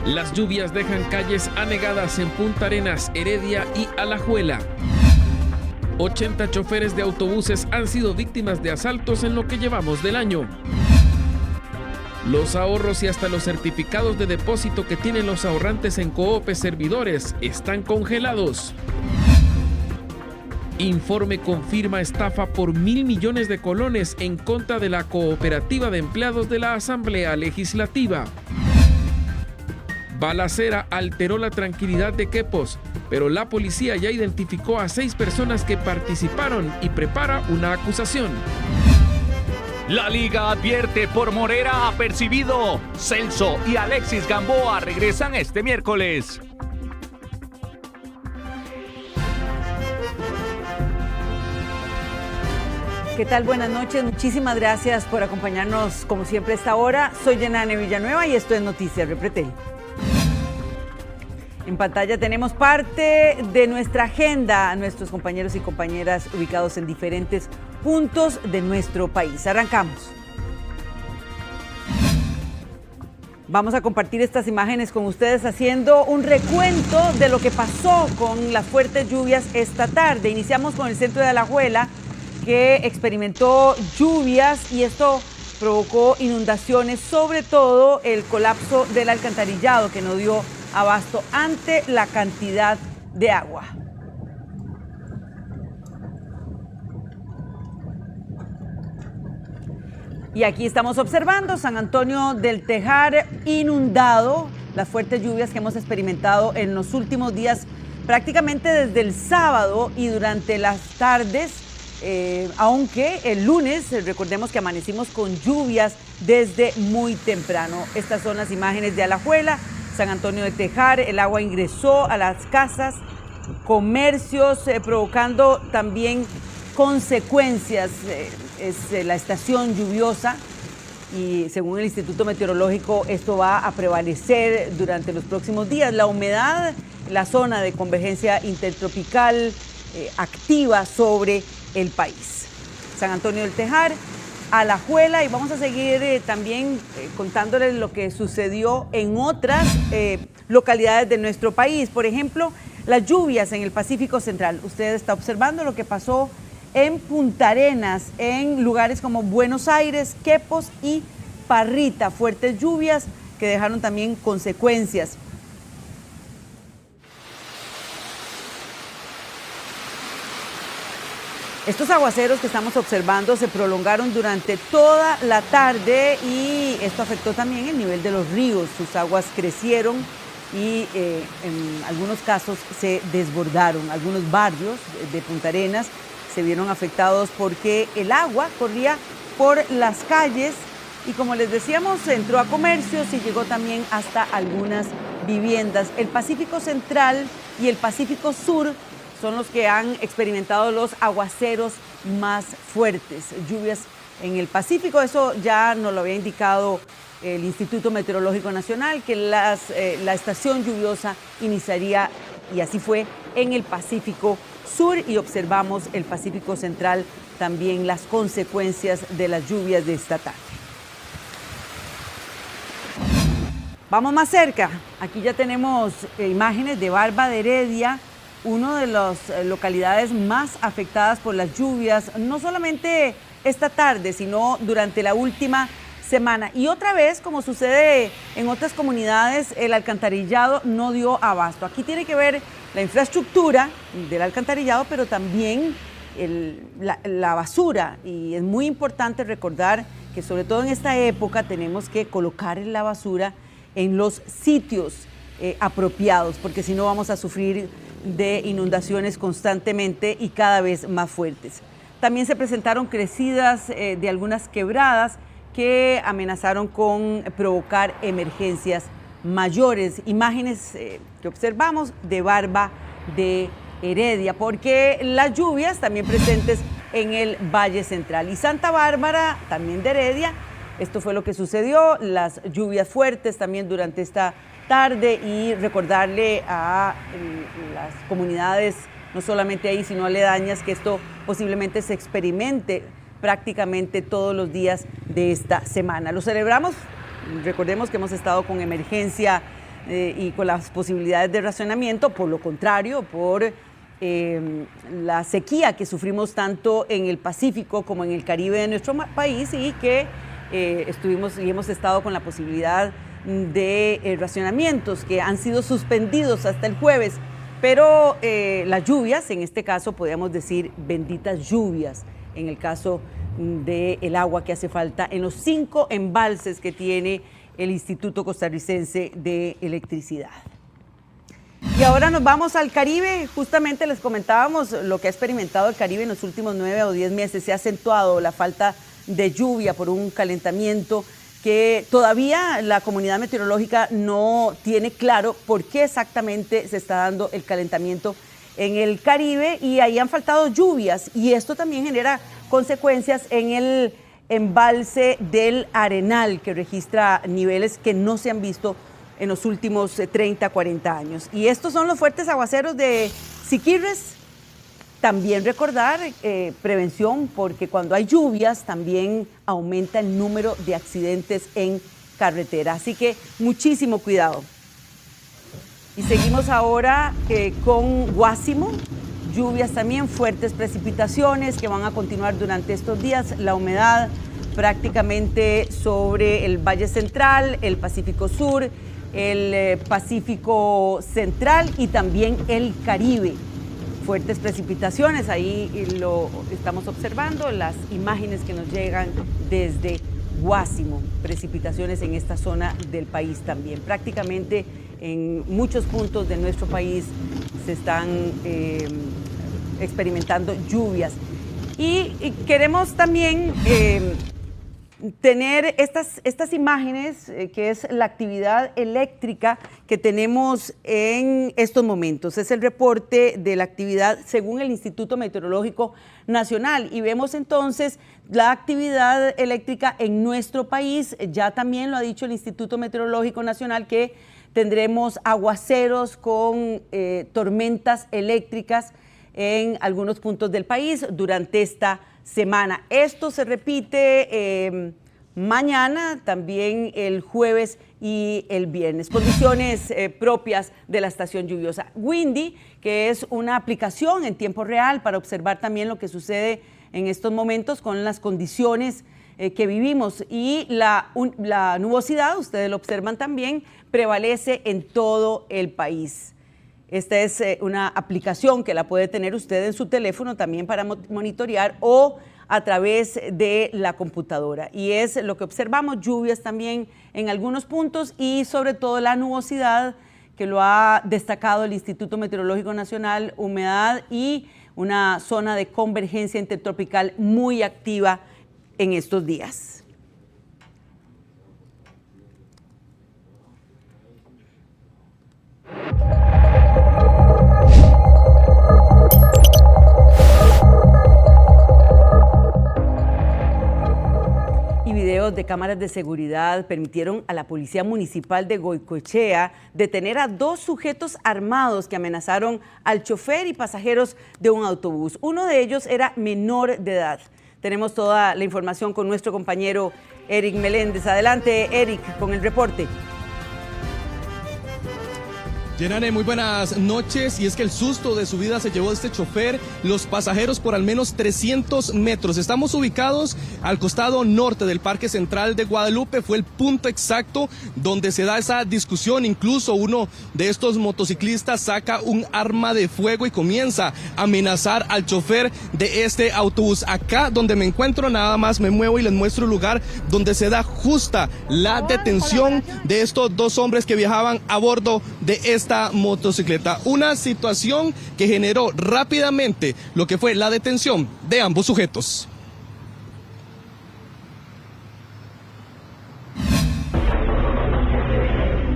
Las lluvias dejan calles anegadas en Punta Arenas, Heredia y Alajuela. 80 choferes de autobuses han sido víctimas de asaltos en lo que llevamos del año. Los ahorros y hasta los certificados de depósito que tienen los ahorrantes en Coopes Servidores están congelados. Informe confirma estafa por 1.000 millones de colones en contra de la Cooperativa de Empleados de la Asamblea Legislativa. Balacera alteró la tranquilidad de Quepos, pero la policía ya identificó a 6 personas que participaron y prepara una acusación. La Liga advierte por Morera apercibido. Celso y Alexis Gamboa regresan este miércoles. ¿Qué tal? Buenas noches. Muchísimas gracias por acompañarnos como siempre a esta hora. Soy Yanane Villanueva y esto es Noticias Repretel. En pantalla tenemos parte de nuestra agenda, a nuestros compañeros y compañeras ubicados en diferentes puntos de nuestro país. Arrancamos. Vamos a compartir estas imágenes con ustedes haciendo un recuento de lo que pasó con las fuertes lluvias esta tarde. Iniciamos con el centro de Alajuela, que experimentó lluvias y esto provocó inundaciones, sobre todo el colapso del alcantarillado que no dio abasto ante la cantidad de agua. Y aquí estamos observando San Antonio del Tejar inundado, las fuertes lluvias que hemos experimentado en los últimos días, prácticamente desde el sábado y durante las tardes, aunque el lunes, recordemos que amanecimos con lluvias desde muy temprano. Estas son las imágenes de Alajuela, San Antonio de Tejar. El agua ingresó a las casas, comercios, provocando también consecuencias. Es la estación lluviosa y según el Instituto Meteorológico esto va a prevalecer durante los próximos días. La humedad, la zona de convergencia intertropical activa sobre el país. San Antonio del Tejar, Alajuela, y vamos a seguir también contándoles lo que sucedió en otras localidades de nuestro país. Por ejemplo, las lluvias en el Pacífico Central. Usted está observando lo que pasó en Punta Arenas, en lugares como Buenos Aires, Quepos y Parrita. Fuertes lluvias que dejaron también consecuencias. Estos aguaceros que estamos observando se prolongaron durante toda la tarde y esto afectó también el nivel de los ríos. Sus aguas crecieron y en algunos casos se desbordaron. Algunos barrios de Punta Arenas se vieron afectados porque el agua corría por las calles y, como les decíamos, entró a comercios y llegó también hasta algunas viviendas. El Pacífico Central y el Pacífico Sur son los que han experimentado los aguaceros más fuertes. Lluvias en el Pacífico, eso ya nos lo había indicado el Instituto Meteorológico Nacional, que la estación lluviosa iniciaría, y así fue, en el Pacífico Sur, y observamos el Pacífico Central también las consecuencias de las lluvias de esta tarde. Vamos más cerca, aquí ya tenemos imágenes de Barba de Heredia, una de las localidades más afectadas por las lluvias, no solamente esta tarde, sino durante la última semana. Y otra vez, como sucede en otras comunidades, el alcantarillado no dio abasto. Aquí tiene que ver la infraestructura del alcantarillado, pero también la basura. Y es muy importante recordar que sobre todo en esta época tenemos que colocar la basura en los sitios apropiados, porque si no vamos a sufrir de inundaciones constantemente y cada vez más fuertes. También se presentaron crecidas de algunas quebradas que amenazaron con provocar emergencias mayores. Imágenes que observamos de Barba de Heredia, porque las lluvias también presentes en el Valle Central. Y Santa Bárbara, también de Heredia, esto fue lo que sucedió, las lluvias fuertes también durante esta tarde, y recordarle a las comunidades no solamente ahí, sino aledañas, que esto posiblemente se experimente prácticamente todos los días de esta semana. Lo celebramos, recordemos que hemos estado con emergencia y con las posibilidades de racionamiento, por lo contrario, por la sequía que sufrimos tanto en el Pacífico como en el Caribe de nuestro país, y que hemos estado con la posibilidad de racionamientos que han sido suspendidos hasta el jueves, pero las lluvias, en este caso podríamos decir benditas lluvias, en el caso del agua que hace falta en los 5 embalses que tiene el Instituto Costarricense de Electricidad. Y ahora nos vamos al Caribe. Justamente les comentábamos lo que ha experimentado el Caribe en los últimos 9 o 10 meses. Se ha acentuado la falta de lluvia por un calentamiento que todavía la comunidad meteorológica no tiene claro por qué exactamente se está dando el calentamiento en el Caribe, y ahí han faltado lluvias, y esto también genera consecuencias en el embalse del Arenal, que registra niveles que no se han visto en los últimos 30, 40 años. Y estos son los fuertes aguaceros de Siquirres. También recordar prevención, porque cuando hay lluvias también aumenta el número de accidentes en carretera. Así que muchísimo cuidado. Y seguimos ahora con Guásimo. Lluvias también, fuertes precipitaciones que van a continuar durante estos días. La humedad prácticamente sobre el Valle Central, el Pacífico Sur, el Pacífico Central y también el Caribe. Fuertes precipitaciones, ahí lo estamos observando, las imágenes que nos llegan desde Guásimo. Precipitaciones en esta zona del país también. Prácticamente en muchos puntos de nuestro país se están experimentando lluvias. Y queremos también tener estas imágenes, que es la actividad eléctrica que tenemos en estos momentos. Es el reporte de la actividad según el Instituto Meteorológico Nacional, y vemos entonces la actividad eléctrica en nuestro país. Ya también lo ha dicho el Instituto Meteorológico Nacional que tendremos aguaceros con tormentas eléctricas en algunos puntos del país durante esta semana. Esto se repite mañana, también el jueves y el viernes. Condiciones propias de la estación lluviosa. Windy, que es una aplicación en tiempo real para observar también lo que sucede en estos momentos con las condiciones que vivimos, y la nubosidad, ustedes lo observan también, prevalece en todo el país. Esta es una aplicación que la puede tener usted en su teléfono también para monitorear, o a través de la computadora. Y es lo que observamos, lluvias también en algunos puntos, y sobre todo la nubosidad, que lo ha destacado el Instituto Meteorológico Nacional, humedad y una zona de convergencia intertropical muy activa en estos días. Y videos de cámaras de seguridad permitieron a la Policía Municipal de Goicoechea detener a 2 sujetos armados que amenazaron al chofer y pasajeros de un autobús. Uno de ellos era menor de edad. Tenemos toda la información con nuestro compañero Eric Meléndez. Adelante, Eric, con el reporte. Yenane, muy buenas noches. Y es que el susto de su vida se llevó este chofer, los pasajeros por al menos 300 metros. Estamos ubicados al costado norte del Parque Central de Guadalupe. Fue el punto exacto donde se da esa discusión. Incluso uno de estos motociclistas saca un arma de fuego y comienza a amenazar al chofer de este autobús. Acá donde me encuentro, nada más me muevo y les muestro el lugar donde se da justa la detención de estos 2 hombres que viajaban a bordo de esta motocicleta. Una situación que generó rápidamente lo que fue la detención de ambos sujetos.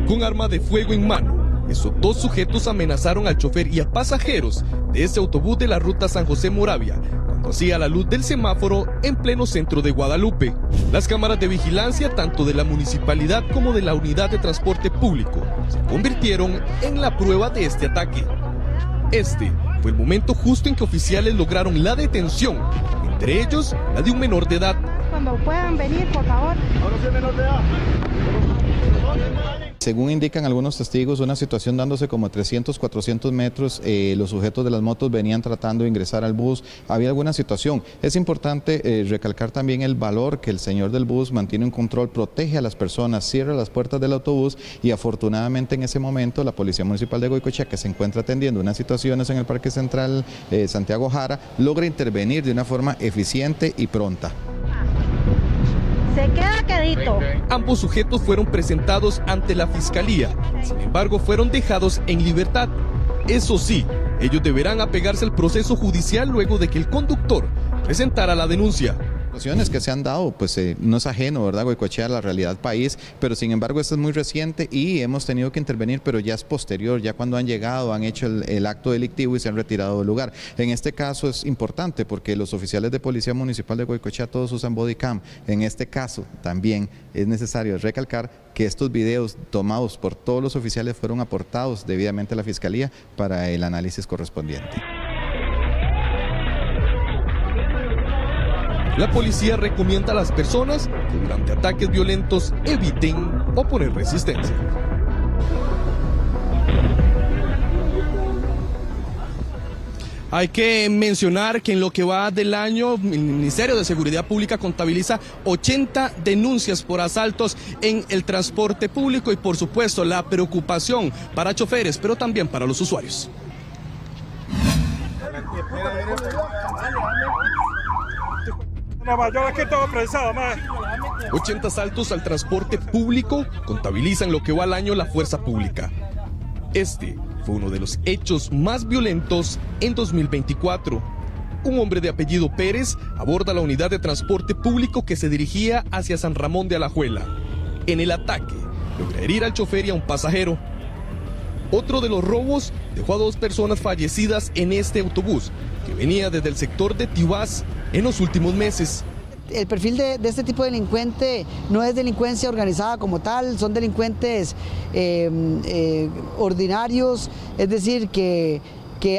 Con arma de fuego en mano, esos 2 sujetos amenazaron al chofer y a pasajeros de ese autobús de la ruta San José Moravia, cuando hacía la luz del semáforo en pleno centro de Guadalupe. Las cámaras de vigilancia, tanto de la municipalidad como de la unidad de transporte público, se convirtieron en la prueba de este ataque. Este fue el momento justo en que oficiales lograron la detención, entre ellos la de un menor de edad. Cuando puedan venir, por favor. Según indican algunos testigos, una situación dándose como 300, 400 metros, los sujetos de las motos venían tratando de ingresar al bus, había alguna situación. Es importante recalcar también el valor que el señor del bus mantiene un control, protege a las personas, cierra las puertas del autobús y afortunadamente en ese momento la Policía Municipal de Goicoechea, que se encuentra atendiendo unas situaciones en el Parque Central Santiago Jara, logra intervenir de una forma eficiente y pronta. Se queda quedito. Ambos sujetos fueron presentados ante la Fiscalía, sin embargo fueron dejados en libertad. Eso sí, ellos deberán apegarse al proceso judicial luego de que el conductor presentara la denuncia. Situaciones que se han dado, pues no es ajeno, ¿verdad?, Goicoechea, a la realidad país, pero sin embargo esto es muy reciente y hemos tenido que intervenir, pero ya es posterior, ya cuando han llegado, han hecho el acto delictivo y se han retirado del lugar. En este caso es importante porque los oficiales de Policía Municipal de Goicoechea todos usan bodycam. En este caso también es necesario recalcar que estos videos tomados por todos los oficiales fueron aportados debidamente a la Fiscalía para el análisis correspondiente. La policía recomienda a las personas que durante ataques violentos eviten oponer resistencia. Hay que mencionar que en lo que va del año, el Ministerio de Seguridad Pública contabiliza 80 denuncias por asaltos en el transporte público y por supuesto la preocupación para choferes, pero también para los usuarios. 80 asaltos al transporte público contabilizan lo que va al año la fuerza pública. Este fue uno de los hechos más violentos en 2024. Un hombre de apellido Pérez aborda la unidad de transporte público que se dirigía hacia San Ramón de Alajuela. En el ataque, logra herir al chofer y a un pasajero. Otro de los robos dejó a 2 personas fallecidas en este autobús, que venía desde el sector de Tibás en los últimos meses. El perfil de este tipo de delincuente no es delincuencia organizada como tal, son delincuentes ordinarios, es decir, que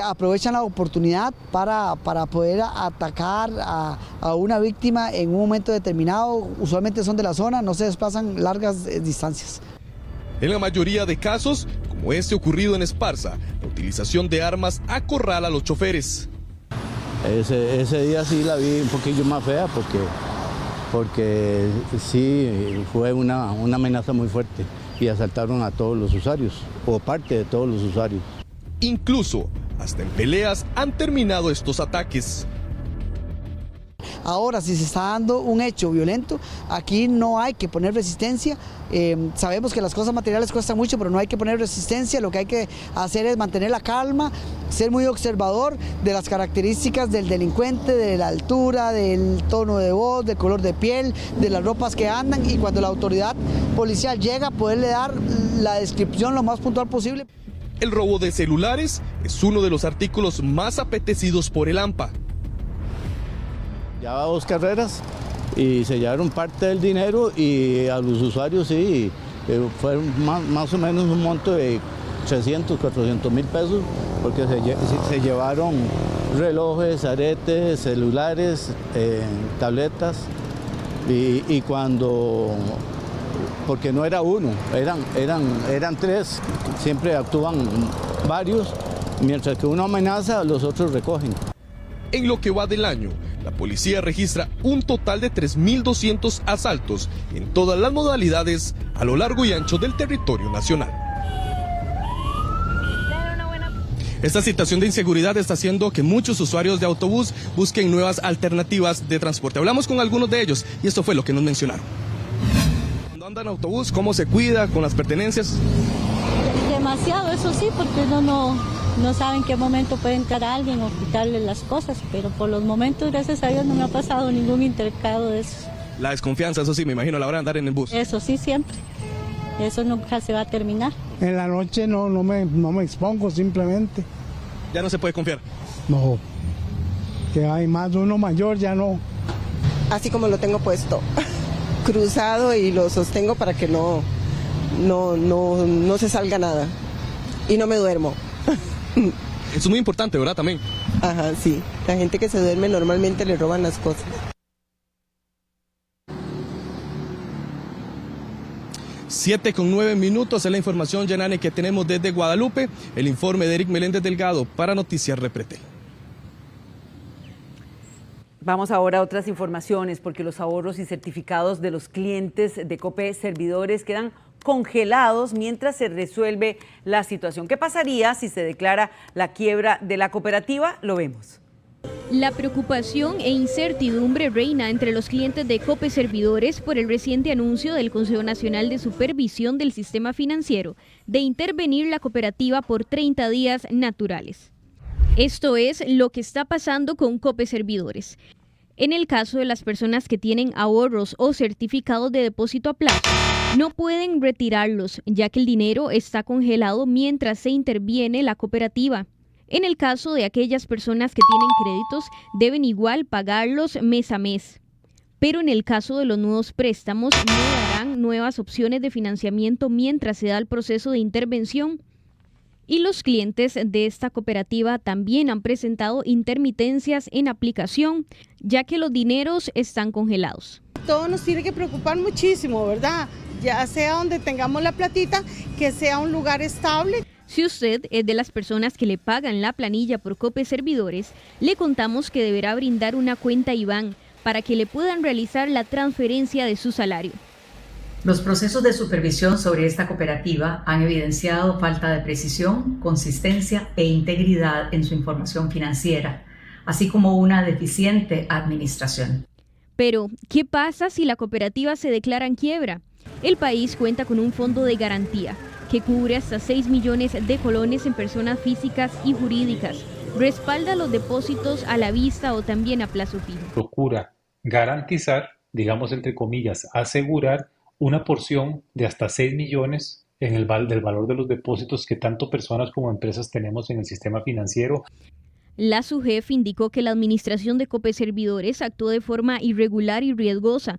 aprovechan la oportunidad para poder atacar a una víctima en un momento determinado. Usualmente son de la zona, no se desplazan largas distancias. En la mayoría de casos, como este ocurrido en Esparza, la utilización de armas acorrala a los choferes. Ese día sí la vi un poquillo más fea porque sí fue una amenaza muy fuerte y asaltaron a todos los usuarios o parte de todos los usuarios. Incluso hasta en peleas han terminado estos ataques. Ahora, si se está dando un hecho violento, aquí no hay que poner resistencia. Sabemos que las cosas materiales cuestan mucho, pero no hay que poner resistencia. Lo que hay que hacer es mantener la calma, ser muy observador de las características del delincuente, de la altura, del tono de voz, del color de piel, de las ropas que andan, y cuando la autoridad policial llega, poderle dar la descripción lo más puntual posible. El robo de celulares es uno de los artículos más apetecidos por el AMPA. Ya va 2 carreras y se llevaron parte del dinero y a los usuarios sí, fue más o menos un monto de 300, 400 mil pesos, porque se llevaron relojes, aretes, celulares, tabletas y porque no era uno, eran 3, siempre actúan varios, mientras que uno amenaza, los otros recogen. En lo que va del año, la policía registra un total de 3.200 asaltos en todas las modalidades a lo largo y ancho del territorio nacional. Esta situación de inseguridad está haciendo que muchos usuarios de autobús busquen nuevas alternativas de transporte. Hablamos con algunos de ellos y esto fue lo que nos mencionaron. Cuando andan en autobús, ¿cómo se cuida con las pertenencias? Demasiado, eso sí, porque no sabe en qué momento puede entrar alguien o quitarle las cosas, pero por los momentos, gracias a Dios, no me ha pasado ningún intercambio de eso. La desconfianza, eso sí, me imagino, a la hora de andar en el bus. Eso sí, siempre. Eso nunca se va a terminar. En la noche no me expongo, simplemente. ¿Ya no se puede confiar? No, que hay más de uno mayor, ya no. Así como lo tengo puesto, cruzado, y lo sostengo para que no se salga nada. Y no me duermo. Eso es muy importante, ¿verdad? También. Ajá, sí. La gente que se duerme normalmente le roban las cosas. Siete con 9 minutos es la información, Yanane, que tenemos desde Guadalupe. El informe de Eric Meléndez Delgado para Noticias Repretel. Vamos ahora a otras informaciones, porque los ahorros y certificados de los clientes de Cope Servidores quedan congelados mientras se resuelve la situación. ¿Qué pasaría si se declara la quiebra de la cooperativa? Lo vemos. La preocupación e incertidumbre reina entre los clientes de Cope Servidores por el reciente anuncio del Consejo Nacional de Supervisión del Sistema Financiero de intervenir la cooperativa por 30 días naturales. Esto es lo que está pasando con Cope Servidores. En el caso de las personas que tienen ahorros o certificados de depósito a plazo, no pueden retirarlos, ya que el dinero está congelado mientras se interviene la cooperativa. En el caso de aquellas personas que tienen créditos, deben igual pagarlos mes a mes. Pero en el caso de los nuevos préstamos, no darán nuevas opciones de financiamiento mientras se da el proceso de intervención. Y los clientes de esta cooperativa también han presentado intermitencias en aplicación, ya que los dineros están congelados. Todo nos tiene que preocupar muchísimo, ¿verdad? Ya sea donde tengamos la platita, que sea un lugar estable. Si usted es de las personas que le pagan la planilla por Cope Servidores, le contamos que deberá brindar una cuenta IBAN para que le puedan realizar la transferencia de su salario. Los procesos de supervisión sobre esta cooperativa han evidenciado falta de precisión, consistencia e integridad en su información financiera, así como una deficiente administración. Pero, ¿qué pasa si la cooperativa se declara en quiebra? El país cuenta con un fondo de garantía que cubre hasta 6 millones de colones en personas físicas y jurídicas. Respalda los depósitos a la vista o también a plazo fijo. Procura garantizar, digamos entre comillas, asegurar una porción de hasta 6 millones del valor de los depósitos que tanto personas como empresas tenemos en el sistema financiero. La SUGEF indicó que la administración de Cope Servidores actuó de forma irregular y riesgosa,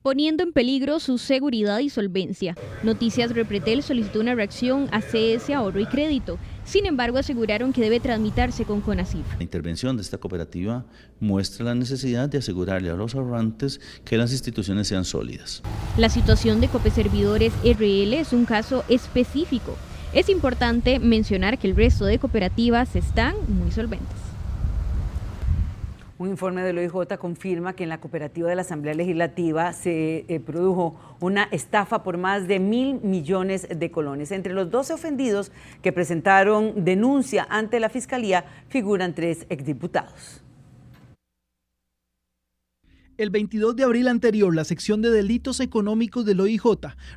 poniendo en peligro su seguridad y solvencia. Noticias Repretel solicitó una reacción a CS Ahorro y Crédito. Sin embargo, aseguraron que debe tramitarse con CONACYF. La intervención de esta cooperativa muestra la necesidad de asegurarle a los ahorrantes que las instituciones sean sólidas. La situación de Cope Servidores RL es un caso específico. Es importante mencionar que el resto de cooperativas están muy solventes. Un informe del OIJ confirma que en la cooperativa de la Asamblea Legislativa se produjo una estafa por más de 1.000 millones de colones. Entre los 12 ofendidos que presentaron denuncia ante la Fiscalía figuran 3 exdiputados. El 22 de abril anterior, la sección de delitos económicos del OIJ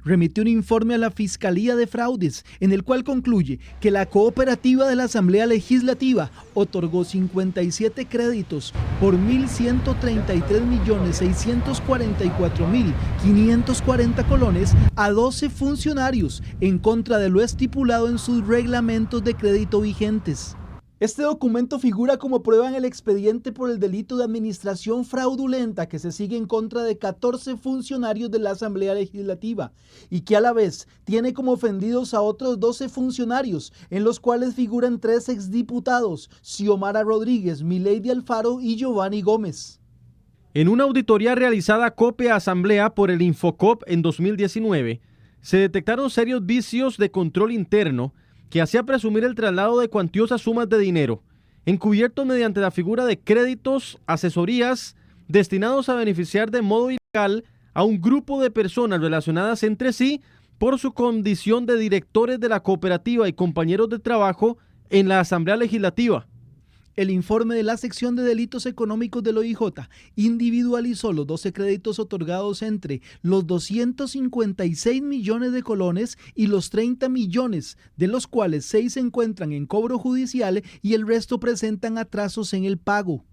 remitió un informe a la Fiscalía de Fraudes, en el cual concluye que la cooperativa de la Asamblea Legislativa otorgó 57 créditos por 1.133.644.540 colones a 12 funcionarios en contra de lo estipulado en sus reglamentos de crédito vigentes. Este documento figura como prueba en el expediente por el delito de administración fraudulenta que se sigue en contra de 14 funcionarios de la Asamblea Legislativa y que a la vez tiene como ofendidos a otros 12 funcionarios, en los cuales figuran 3 exdiputados, Xiomara Rodríguez, Milady Alfaro y Giovanni Gómez. En una auditoría realizada a Cope Asamblea por el Infocop en 2019, se detectaron serios vicios de control interno que hacía presumir el traslado de cuantiosas sumas de dinero, encubiertos mediante la figura de créditos, asesorías, destinados a beneficiar de modo ilegal a un grupo de personas relacionadas entre sí por su condición de directores de la cooperativa y compañeros de trabajo en la Asamblea Legislativa. El informe de la sección de delitos económicos del OIJ individualizó los 12 créditos otorgados entre los 256 millones de colones y los 30 millones, de los cuales 6 se encuentran en cobro judicial y el resto presentan atrasos en el pago.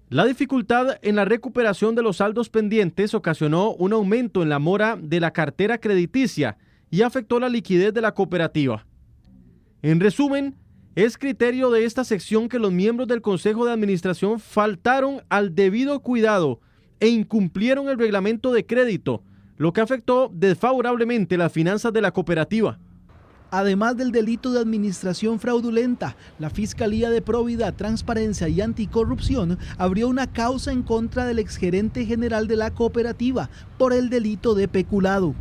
La dificultad en la recuperación de los saldos pendientes ocasionó un aumento en la mora de la cartera crediticia y afectó la liquidez de la cooperativa. En resumen, es criterio de esta sección que los miembros del Consejo de Administración faltaron al debido cuidado e incumplieron el reglamento de crédito, lo que afectó desfavorablemente las finanzas de la cooperativa. Además del delito de administración fraudulenta, la Fiscalía de Probidad, Transparencia y Anticorrupción abrió una causa en contra del exgerente general de la cooperativa por el delito de peculado.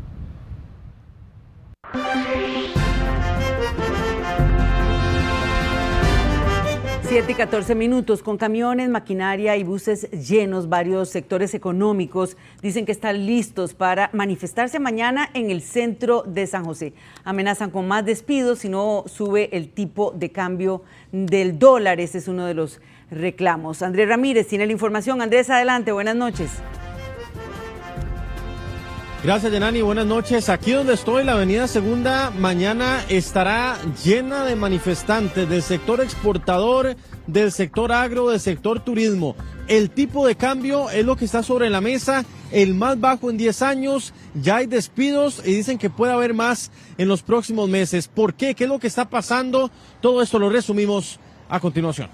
7:14 minutos. Con camiones, maquinaria y buses llenos, varios sectores económicos dicen que están listos para manifestarse mañana en el centro de San José. Amenazan con más despidos si no sube el tipo de cambio del dólar. Ese es uno de los reclamos. Andrés Ramírez tiene la información. Andrés, adelante, buenas noches. Gracias, Yanani, buenas noches. Aquí donde estoy, la avenida Segunda, mañana estará llena de manifestantes del sector exportador, del sector agro, del sector turismo. El tipo de cambio es lo que está sobre la mesa, el más bajo en 10 años, ya hay despidos y dicen que puede haber más en los próximos meses. ¿Por qué? ¿Qué es lo que está pasando? Todo esto lo resumimos a continuación.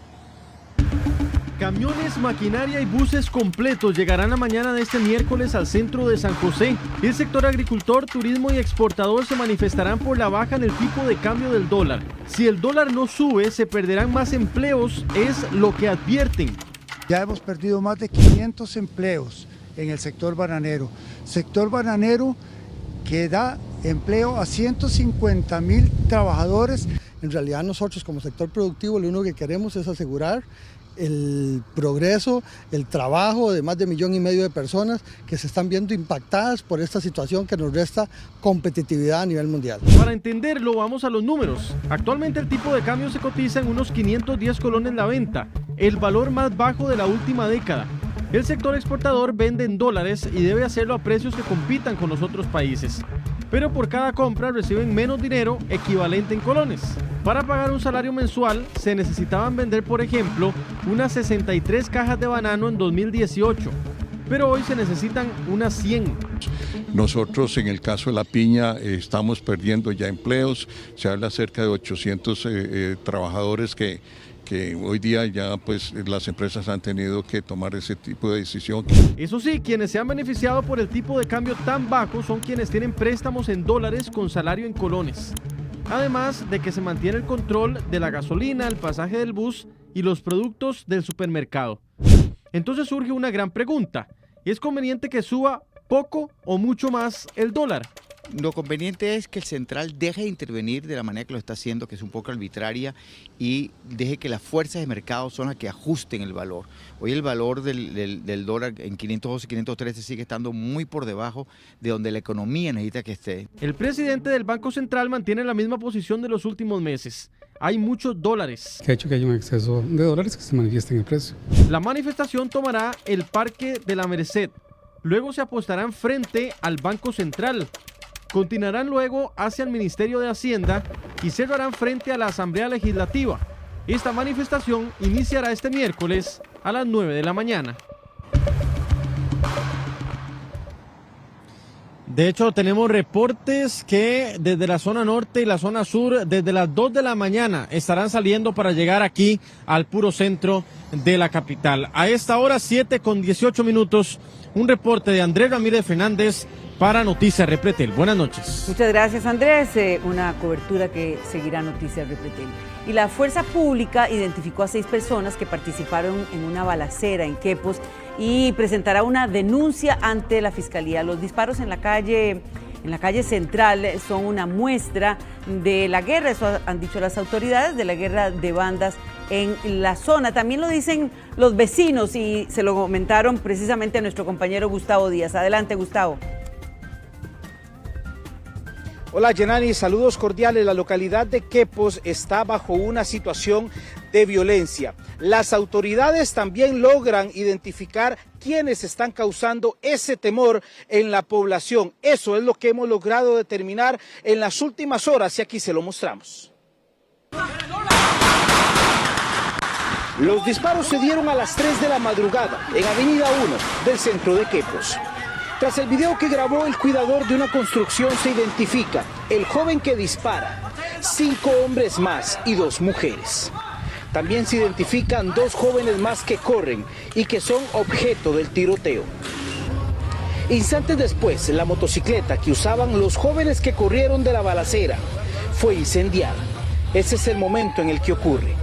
Camiones, maquinaria y buses completos llegarán la mañana de este miércoles al centro de San José. El sector agricultor, turismo y exportador se manifestarán por la baja en el tipo de cambio del dólar. Si el dólar no sube, se perderán más empleos, es lo que advierten. Ya hemos perdido más de 500 empleos en el sector bananero. Sector bananero que da empleo a 150,000 trabajadores. En realidad nosotros como sector productivo lo único que queremos es asegurar el progreso, el trabajo de más de 1,5 millones de personas que se están viendo impactadas por esta situación que nos resta competitividad a nivel mundial. Para entenderlo, vamos a los números. Actualmente el tipo de cambio se cotiza en unos 510 colones la venta, el valor más bajo de la última década. El sector exportador vende en dólares y debe hacerlo a precios que compitan con los otros países. Pero por cada compra reciben menos dinero equivalente en colones. Para pagar un salario mensual se necesitaban vender, por ejemplo, unas 63 cajas de banano en 2018, pero hoy se necesitan unas 100. Nosotros en el caso de la piña estamos perdiendo ya empleos, se habla cerca de 800 trabajadores que hoy día ya pues las empresas han tenido que tomar ese tipo de decisión. Eso sí, quienes se han beneficiado por el tipo de cambio tan bajo son quienes tienen préstamos en dólares con salario en colones. Además de que se mantiene el control de la gasolina, el pasaje del bus y los productos del supermercado. Entonces surge una gran pregunta. ¿Es conveniente que suba poco o mucho más el dólar? Lo conveniente es que el central deje de intervenir de la manera que lo está haciendo, que es un poco arbitraria, y deje que las fuerzas de mercado son las que ajusten el valor. Hoy el valor del dólar en 512, 513 sigue estando muy por debajo de donde la economía necesita que esté. El presidente del Banco Central mantiene la misma posición de los últimos meses. Hay muchos dólares. Que ha hecho que haya un exceso de dólares que se manifiesta en el precio. La manifestación tomará el Parque de la Merced. Luego se apostarán frente al Banco Central. Continuarán luego hacia el Ministerio de Hacienda y cerrarán frente a la Asamblea Legislativa. Esta manifestación iniciará este miércoles a las 9 de la mañana. De hecho, tenemos reportes que desde la zona norte y la zona sur, desde las 2 de la mañana, estarán saliendo para llegar aquí al puro centro de la capital. A esta hora, 7:18 minutos, un reporte de Andrés Ramírez Fernández para Noticias Repretel. Buenas noches. Muchas gracias, Andrés. Una cobertura que seguirá Noticias Repretel. Y la Fuerza Pública identificó a 6 personas que participaron en una balacera en Quepos y presentará una denuncia ante la Fiscalía. Los disparos en la calle central son una muestra de la guerra, eso han dicho las autoridades, de la guerra de bandas en la zona. También lo dicen los vecinos y se lo comentaron precisamente a nuestro compañero Gustavo Díaz. Adelante, Gustavo. Hola, Yanani, saludos cordiales. La localidad de Quepos está bajo una situación de violencia. Las autoridades también logran identificar quiénes están causando ese temor en la población. Eso es lo que hemos logrado determinar en las últimas horas y aquí se lo mostramos. Los disparos se dieron a las 3 de la madrugada en Avenida 1 del centro de Quepos. Tras el video que grabó el cuidador de una construcción se identifica el joven que dispara, 5 hombres más y 2 mujeres. También se identifican 2 jóvenes más que corren y que son objeto del tiroteo. Instantes después, la motocicleta que usaban los jóvenes que corrieron de la balacera fue fue incendiada. Ese es el momento en el que ocurre.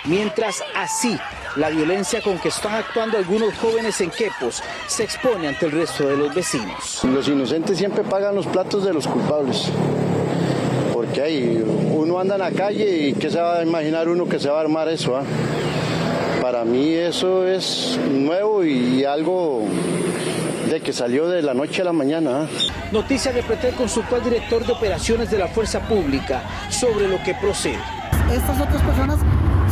Mientras así, la violencia con que están actuando algunos jóvenes en Quepos se expone ante el resto de los vecinos. Los inocentes siempre pagan los platos de los culpables. Porque ahí uno anda en la calle y ¿qué se va a imaginar uno que se va a armar eso? Para mí eso es nuevo y algo de que salió de la noche a la mañana. Noticias Repretel consultó al director de operaciones de la Fuerza Pública sobre lo que procede. Estas otras personas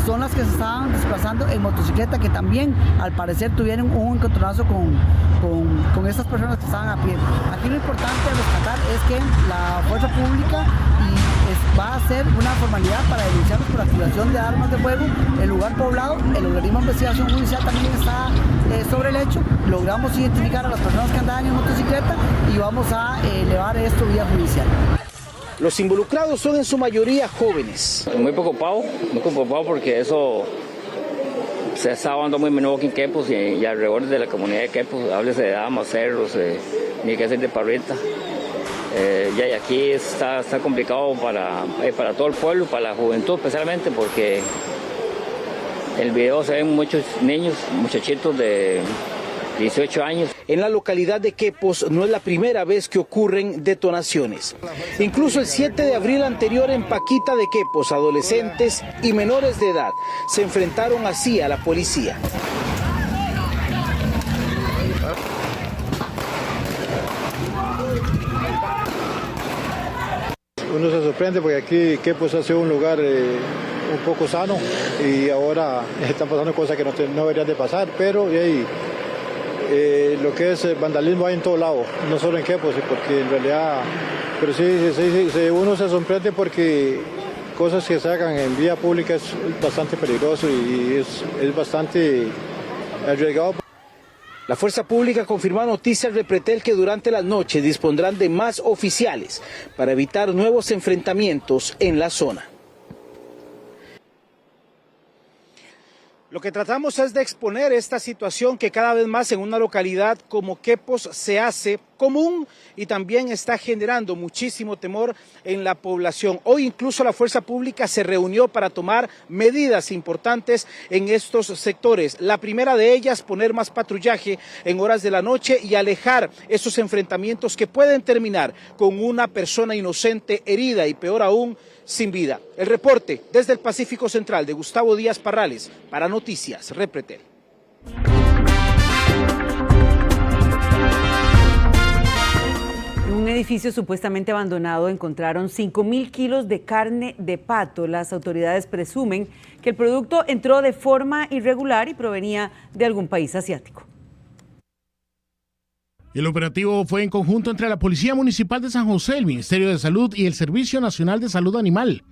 son las que se estaban desplazando en motocicleta, que también al parecer tuvieron un encontronazo con estas personas que estaban a pie. Aquí lo importante a rescatar es que la Fuerza Pública va a hacer una formalidad para denunciarlos por activación de armas de fuego, el lugar poblado, el organismo de investigación judicial también está sobre el hecho, logramos identificar a las personas que andaban en motocicleta y vamos a elevar esto vía judicial. Los involucrados son en su mayoría jóvenes. Muy preocupado porque eso se está dando muy menudo aquí en Quepos y alrededor de la comunidad de Quepos, háblese de Damas, Cerros, ni que hacer de Parrita. Y aquí está complicado para todo el pueblo, para la juventud especialmente, porque en el video se ven muchos niños, muchachitos de 18 años. En la localidad de Quepos no es la primera vez que ocurren detonaciones. Incluso el 7 de abril anterior en Paquita de Quepos, adolescentes y menores de edad se enfrentaron así a la policía. Uno se sorprende porque aquí Quepos ha sido un lugar un poco sano y ahora están pasando cosas que no deberían de pasar, pero lo que es vandalismo hay en todo lado, no solo en Quepos, porque en realidad, pero sí, uno se sorprende porque cosas que se hagan en vía pública es bastante peligroso y es bastante arriesgado. La Fuerza Pública confirmó a Noticias Repretel que durante las noches dispondrán de más oficiales para evitar nuevos enfrentamientos en la zona. Lo que tratamos es de exponer esta situación que cada vez más en una localidad como Quepos se hace común y también está generando muchísimo temor en la población. Hoy incluso la Fuerza Pública se reunió para tomar medidas importantes en estos sectores. La primera de ellas, poner más patrullaje en horas de la noche y alejar esos enfrentamientos que pueden terminar con una persona inocente herida y peor aún, sin vida. El reporte desde el Pacífico Central de Gustavo Díaz Parrales para Noticias Repretel. En un edificio supuestamente abandonado encontraron 5.000 kilos de carne de pato. Las autoridades presumen que el producto entró de forma irregular y provenía de algún país asiático. El operativo fue en conjunto entre la Policía Municipal de San José, el Ministerio de Salud y el Servicio Nacional de Salud Animal,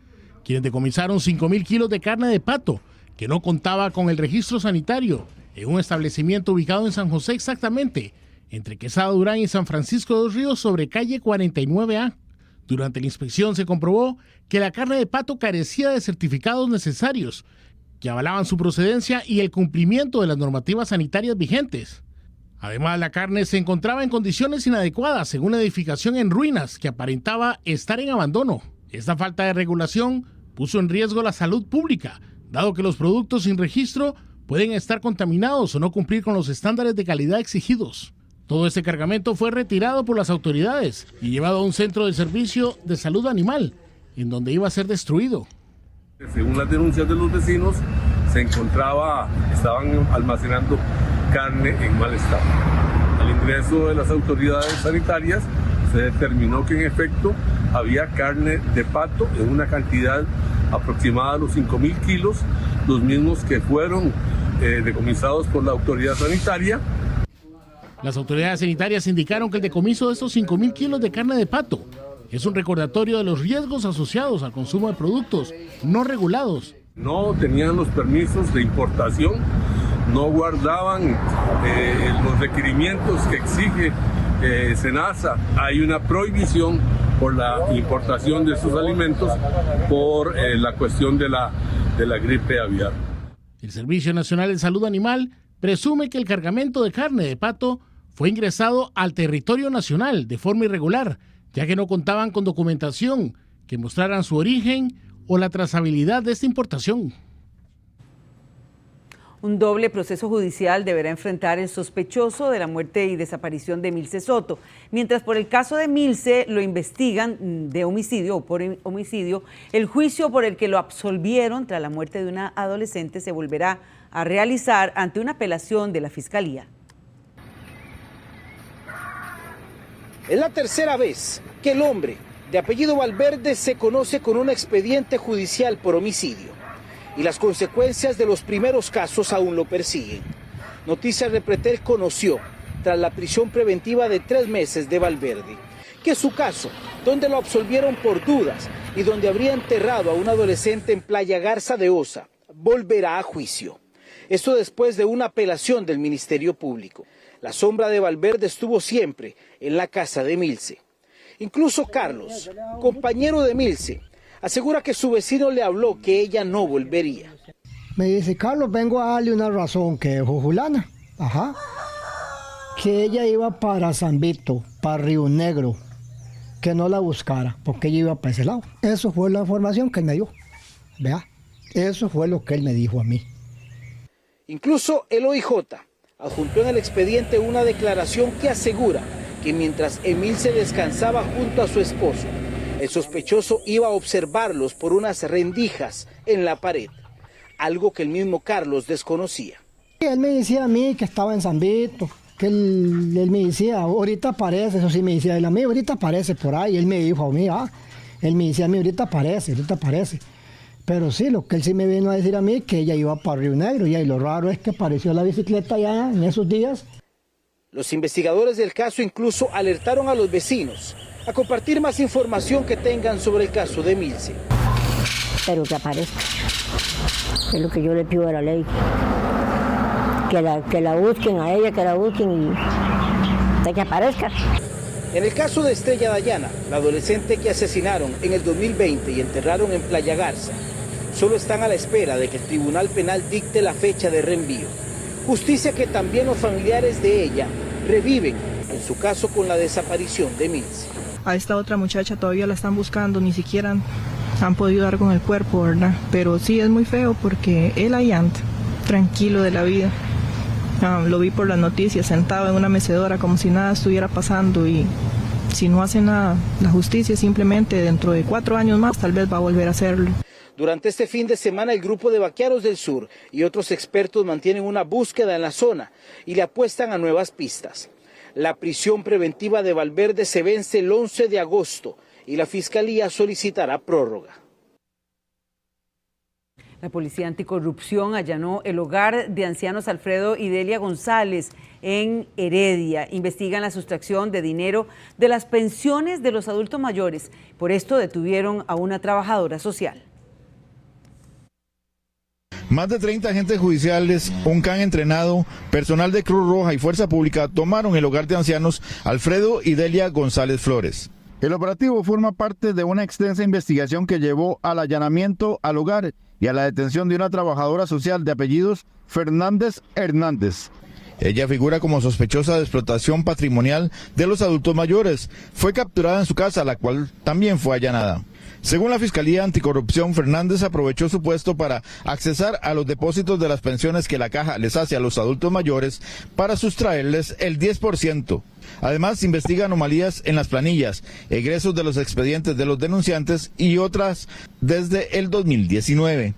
quienes decomisaron 5.000 kilos de carne de pato que no contaba con el registro sanitario en un establecimiento ubicado en San José, exactamente entre Quesada Durán y San Francisco de los Ríos, sobre calle 49A. Durante la inspección se comprobó que la carne de pato carecía de certificados necesarios que avalaban su procedencia y el cumplimiento de las normativas sanitarias vigentes. Además, la carne se encontraba en condiciones inadecuadas en una edificación en ruinas que aparentaba estar en abandono. Esta falta de regulación puso en riesgo la salud pública, dado que los productos sin registro pueden estar contaminados o no cumplir con los estándares de calidad exigidos. Todo este cargamento fue retirado por las autoridades y llevado a un centro de servicio de salud animal, en donde iba a ser destruido. Según las denuncias de los vecinos, estaban almacenando carne en mal estado. Al ingreso de las autoridades sanitarias se determinó que en efecto había carne de pato en una cantidad aproximada a los 5.000 kilos, los mismos que fueron decomisados por la autoridad sanitaria. Las autoridades sanitarias indicaron que el decomiso de estos 5.000 kilos de carne de pato es un recordatorio de los riesgos asociados al consumo de productos no regulados. No tenían los permisos de importación, no guardaban los requerimientos que exige SENASA. Hay una prohibición por la importación de estos alimentos por la cuestión de la gripe aviar. El Servicio Nacional de Salud Animal presume que el cargamento de carne de pato fue ingresado al territorio nacional de forma irregular, ya que no contaban con documentación que mostraran su origen o la trazabilidad de esta importación. Un doble proceso judicial deberá enfrentar el sospechoso de la muerte y desaparición de Emilce Soto. Mientras por el caso de Emilce lo investigan de homicidio o por homicidio, el juicio por el que lo absolvieron tras la muerte de una adolescente se volverá a realizar ante una apelación de la Fiscalía. Es la tercera vez que el hombre de apellido Valverde se conoce con un expediente judicial por homicidio. Y las consecuencias de los primeros casos aún lo persiguen. Noticias de Pretel conoció, tras la prisión preventiva de 3 meses de Valverde, que su caso, donde lo absolvieron por dudas y donde habría enterrado a un adolescente en Playa Garza de Osa, volverá a juicio. Esto después de una apelación del Ministerio Público. La sombra de Valverde estuvo siempre en la casa de Emilce. Incluso Carlos, compañero de Emilce, asegura que su vecino le habló que ella no volvería. Me dice, Carlos, vengo a darle una razón, que Jujulana, que ella iba para San Vito, para Río Negro, que no la buscara, porque ella iba para ese lado. Eso fue la información que él me dio, vea, eso fue lo que él me dijo a mí. Incluso el OIJ adjuntó en el expediente una declaración que asegura que mientras Emilce descansaba junto a su esposo, el sospechoso iba a observarlos por unas rendijas en la pared, algo que el mismo Carlos desconocía. Él me decía a mí que estaba en San Vito, que él me decía, ahorita aparece, eso sí me decía él a mí, ahorita aparece por ahí, él me dijo a mí, él me decía a mí, ahorita aparece. Pero sí, lo que él sí me vino a decir a mí, que ella iba para Río Negro, y lo raro es que apareció la bicicleta ya en esos días. Los investigadores del caso incluso alertaron a los vecinos a compartir más información que tengan sobre el caso de Emilce. Pero que aparezca. Es lo que yo le pido a la ley. Que la busquen a ella, que la busquen y que aparezca. En el caso de Estrella Dayana, la adolescente que asesinaron en el 2020 y enterraron en Playa Garza, solo están a la espera de que el Tribunal Penal dicte la fecha de reenvío. Justicia que también los familiares de ella reviven, en su caso con la desaparición de Emilce. A esta otra muchacha todavía la están buscando, ni siquiera han podido dar con el cuerpo, ¿verdad? Pero sí es muy feo porque él ahí anda, tranquilo de la vida. Lo vi por las noticias, sentado en una mecedora como si nada estuviera pasando, y si no hace nada, la justicia simplemente dentro de 4 años más tal vez va a volver a hacerlo. Durante este fin de semana el grupo de Vaquearos del Sur y otros expertos mantienen una búsqueda en la zona y le apuestan a nuevas pistas. La prisión preventiva de Valverde se vence el 11 de agosto y la Fiscalía solicitará prórroga. La Policía Anticorrupción allanó el hogar de ancianos Alfredo y Delia González en Heredia. Investigan la sustracción de dinero de las pensiones de los adultos mayores. Por esto detuvieron a una trabajadora social. Más de 30 agentes judiciales, un can entrenado, personal de Cruz Roja y Fuerza Pública tomaron el hogar de ancianos Alfredo y Delia González Flores. El operativo forma parte de una extensa investigación que llevó al allanamiento al hogar y a la detención de una trabajadora social de apellidos Fernández Hernández. Ella figura como sospechosa de explotación patrimonial de los adultos mayores. Fue capturada en su casa, la cual también fue allanada. Según la Fiscalía Anticorrupción, Fernández aprovechó su puesto para accesar a los depósitos de las pensiones que la caja les hace a los adultos mayores para sustraerles el 10%. Además, investiga anomalías en las planillas, egresos de los expedientes de los denunciantes y otras desde el 2019.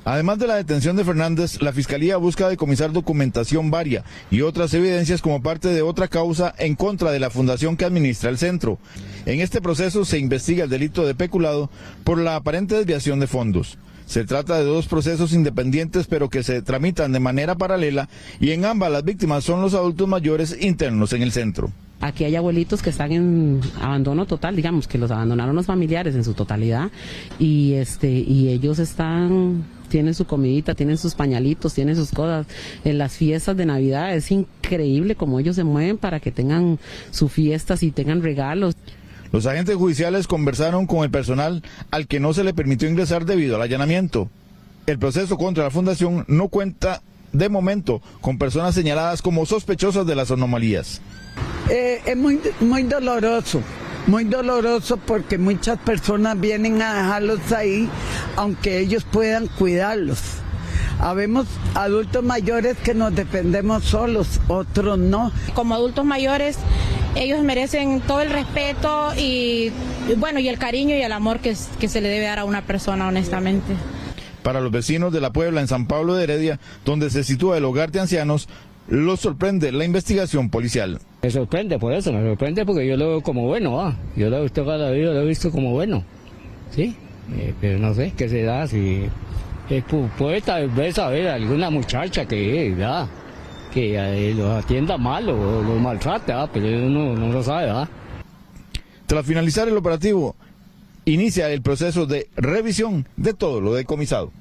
Además de la detención de Fernández, la Fiscalía busca decomisar documentación varia y otras evidencias como parte de otra causa en contra de la fundación que administra el centro. En este proceso se investiga el delito de peculado por la aparente desviación de fondos. Se trata de 2 procesos independientes pero que se tramitan de manera paralela y en ambas las víctimas son los adultos mayores internos en el centro. Aquí hay abuelitos que están en abandono total, digamos que los abandonaron los familiares en su totalidad y ellos tienen su comidita, tienen sus pañalitos, tienen sus cosas. En las fiestas de Navidad es increíble cómo ellos se mueven para que tengan sus fiestas y tengan regalos. Los agentes judiciales conversaron con el personal al que no se le permitió ingresar debido al allanamiento. El proceso contra la fundación no cuenta de momento con personas señaladas como sospechosas de las anomalías. Es muy doloroso, Muy doloroso porque muchas personas vienen a dejarlos ahí, aunque ellos puedan cuidarlos. Habemos adultos mayores que nos defendemos solos, otros no. Como adultos mayores, ellos merecen todo el respeto y el cariño y el amor que se le debe dar a una persona, honestamente. Para los vecinos de La Puebla, en San Pablo de Heredia, donde se sitúa el hogar de ancianos, los sorprende la investigación policial. Me sorprende por eso, me sorprende porque yo lo veo como bueno, yo lo he visto cada día, lo he visto como bueno, ¿sí? Pero no sé qué se da, si puede tal vez haber alguna muchacha que los atienda mal o los maltrata, pero uno no lo sabe, ¿verdad? Tras finalizar el operativo, inicia el proceso de revisión de todo lo decomisado.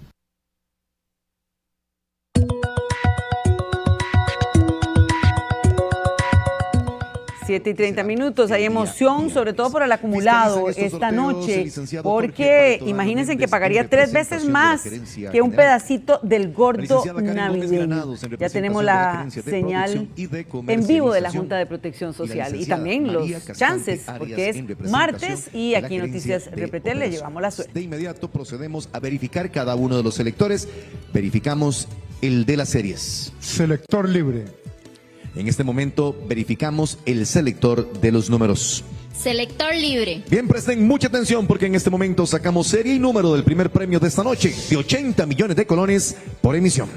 7:30. Hay emoción, sobre todo por el acumulado esta noche, porque imagínense que pagaría 3 veces más que un pedacito del gordo navideño. Ya tenemos la señal en vivo de la Junta de Protección Social y también los chances, porque es martes y aquí en Noticias Repretel le llevamos la suerte. De inmediato procedemos a verificar cada uno de los selectores. Verificamos el de las series. Selector libre. En este momento verificamos el selector de los números. Selector libre. Bien, presten mucha atención porque en este momento sacamos serie y número del primer premio de esta noche, de 80 millones de colones por emisión.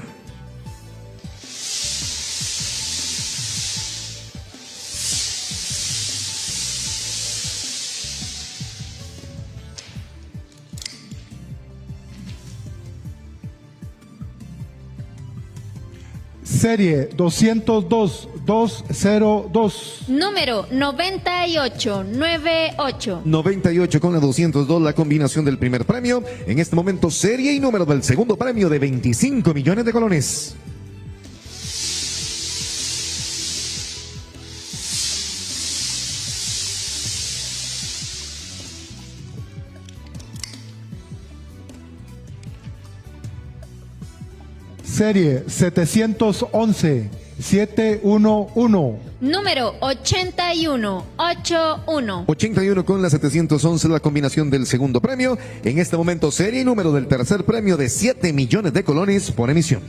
Serie 202-202. Número 9898. 98 con la 202, la combinación del primer premio. En este momento, serie y número del segundo premio de 25 millones de colones. Serie 711-711. Número 8181. 81 con la 711, la combinación del segundo premio. En este momento, serie y número del tercer premio de 7 millones de colones por emisión.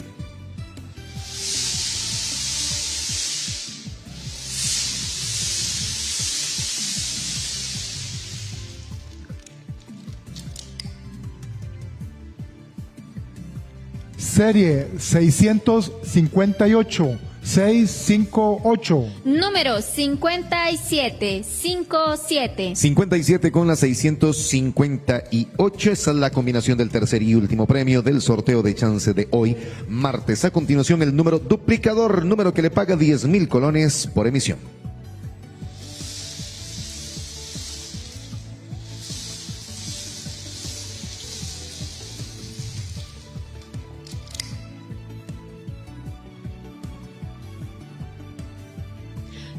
Serie 658-658. Número 5757. 57 con la 658. Esa es la combinación del tercer y último premio del sorteo de chance de hoy, martes. A continuación, el número duplicador, número que le paga 10,000 colones por emisión.